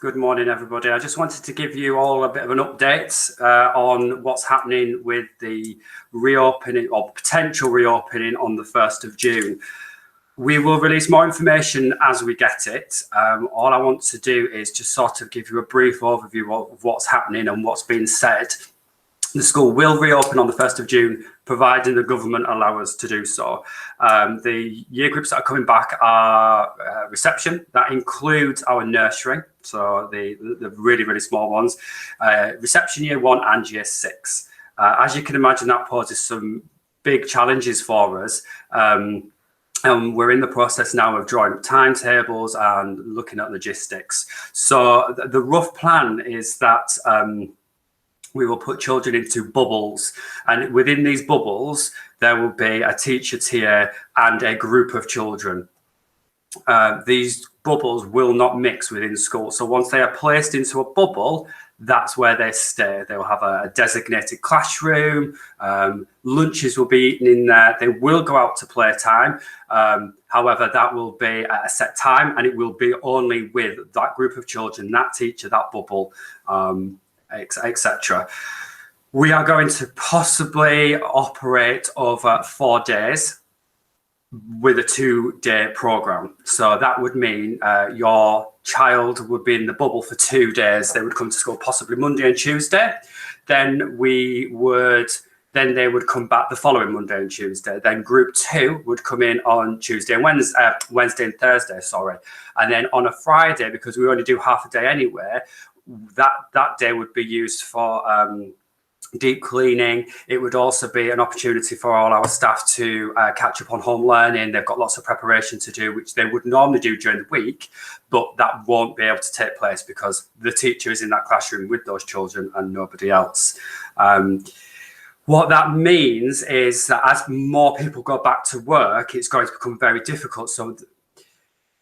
Good morning, everybody. I just wanted to give you all a bit of an update on what's happening with the reopening or potential reopening on the 1st of June. We will release more information as we get it. All I want to do is just sort of give you a brief overview of what's happening and what's been said. The school will reopen on the 1st of June, providing the government allow us to do so. The year groups that are coming back are reception. That includes our nursery, so the really, really small ones. Reception year 1 and year 6. As you can imagine, that poses some big challenges for us. And we're in the process now of drawing up timetables and looking at logistics. So the rough plan is that we will put children into bubbles, and within these bubbles there will be a teacher tier and a group of children. These bubbles will not mix within school, so once they are placed into a bubble, that's where they stay. They'll have a designated classroom. Lunches will be eaten in there. They will go out to playtime. However, that will be at a set time, and it will be only with that group of children, that teacher, that bubble, etc. We are going to possibly operate over 4 days with a 2-day program. So that would mean your child would be in the bubble for 2 days. They would come to school possibly Monday and Tuesday. Then they would come back the following Monday and Tuesday. Then group 2 would come in on Tuesday and Wednesday and Thursday, sorry. And then on a Friday, because we only do half a day anyway, that day would be used for deep cleaning. It would also be an opportunity for all our staff to catch up on home learning. They've got lots of preparation to do, which they would normally do during the week, but that won't be able to take place because the teacher is in that classroom with those children and nobody else. What that means is that as more people go back to work, it's going to become very difficult. So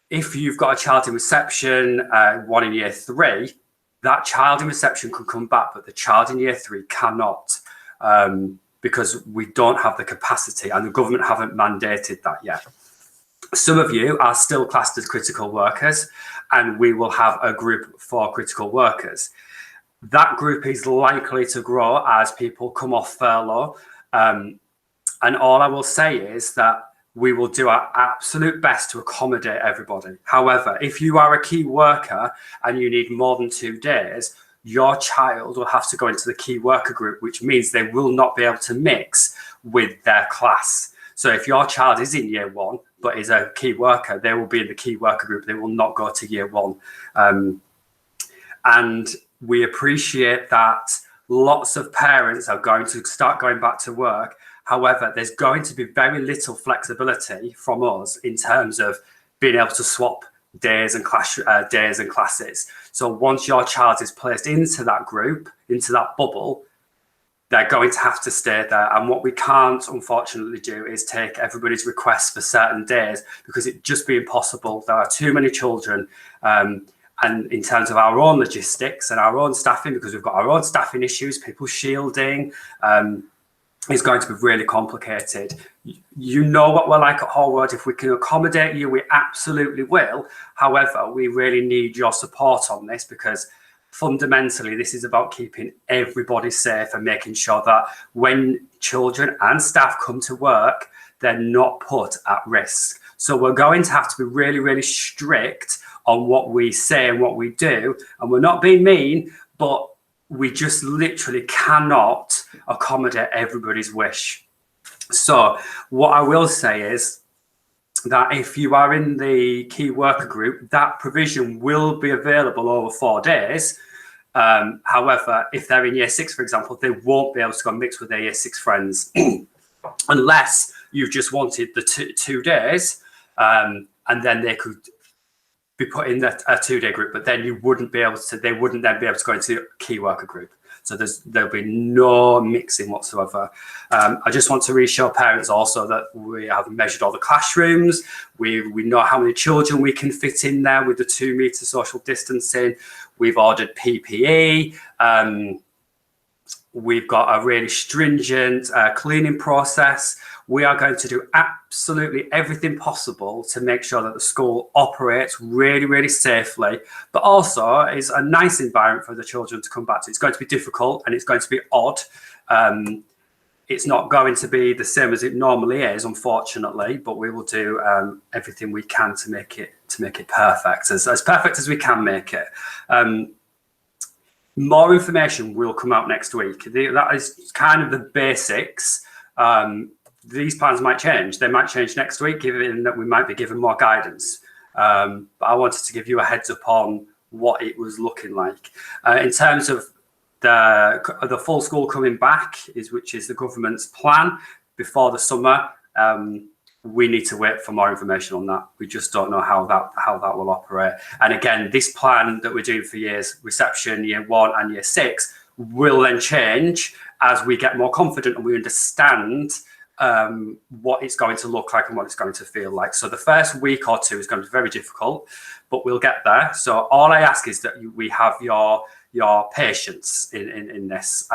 if you've got a child in reception, one in year 3, that child in reception can come back, but the child in year 3 cannot, because we don't have the capacity and the government haven't mandated that yet. Some of you are still classed as critical workers, and we will have a group for critical workers. That group is likely to grow as people come off furlough. And all I will say is that we will do our absolute best to accommodate everybody. However, if you are a key worker and you need more than 2 days, your child will have to go into the key worker group, which means they will not be able to mix with their class. So if your child is in year 1, but is a key worker, they will be in the key worker group. They will not go to year 1. And we appreciate that lots of parents are going to start going back to work. However, there's going to be very little flexibility from us in terms of being able to swap days and classes. So once your child is placed into that group, into that bubble, they're going to have to stay there. And what we can't, unfortunately, do is take everybody's requests for certain days because it'd just be impossible. There are too many children. And in terms of our own logistics and our own staffing, because we've got our own staffing issues, people shielding, is going to be really complicated. You know what we're like at Hallwood. If we can accommodate you, we absolutely will. However, we really need your support on this because fundamentally, this is about keeping everybody safe and making sure that when children and staff come to work, they're not put at risk. So we're going to have to be really, really strict on what we say and what we do. And we're not being mean, but we just literally cannot accommodate everybody's wish. So what I will say is that if you are in the key worker group, that provision will be available over 4 days. However, if they're in year 6, for example, they won't be able to go and mix with their year 6 friends unless you've just wanted the 2 days, and then they could be put in a 2-day group, but then you wouldn't be able to, they wouldn't then be able to go into the key worker group. So there'll be no mixing whatsoever. I just want to reassure parents also that we have measured all the classrooms. We know how many children we can fit in there with the 2-meter social distancing. We've ordered PPE. We've got a really stringent cleaning process. we are going to do absolutely everything possible to make sure that the school operates really, really safely, but also is a nice environment for the children to come back to. It's going to be difficult and it's going to be odd. It's not going to be the same as it normally is, unfortunately, but we will do everything we can to make it perfect, as perfect as we can make it. More information will come out next week. That is kind of the basics. These plans might change. They might change next week, given that we might be given more guidance. But I wanted to give you a heads up on what it was looking like. In terms of the full school coming back, which is the government's plan before the summer, we need to wait for more information on that. We just don't know how that will operate. And again, this plan that we're doing for years reception, year 1 and year 6, will then change as we get more confident and we understand what it's going to look like and what it's going to feel like. So the first week or 2 is going to be very difficult, but we'll get there. So all I ask is that we have your patience in this.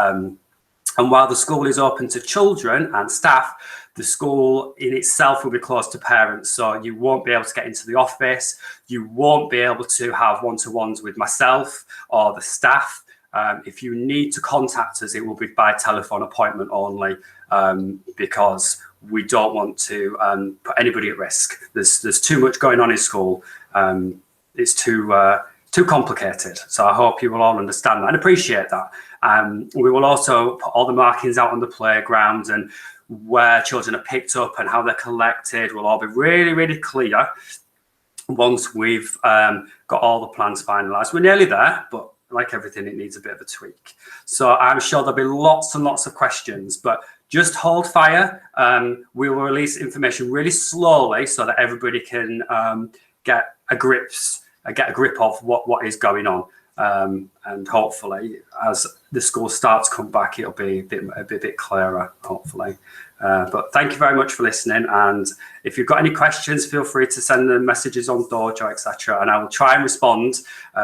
And while the school is open to children and staff, the school in itself will be closed to parents. So you won't be able to get into the office. You won't be able to have one-to-ones with myself or the staff. If you need to contact us, it will be by telephone appointment only, because we don't want to put anybody at risk. There's too much going on in school. It's too complicated. So I hope you will all understand that and appreciate that. We will also put all the markings out on the playground, and where children are picked up and how they're collected will all be really, really clear once we've got all the plans finalised. We're nearly there, but like everything, it needs a bit of a tweak. So I'm sure there'll be lots and lots of questions, but just hold fire. We will release information really slowly so that everybody can get a grip of what is going on. And hopefully, as the school starts to come back, it'll be a bit clearer, hopefully. But thank you very much for listening. And if you've got any questions, feel free to send them messages on Dojo, etc. And I will try and respond.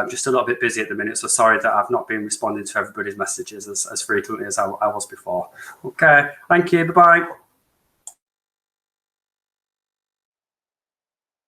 Just a little bit busy at the minute, so sorry that I've not been responding to everybody's messages as frequently as I was before. Okay, thank you. Bye-bye.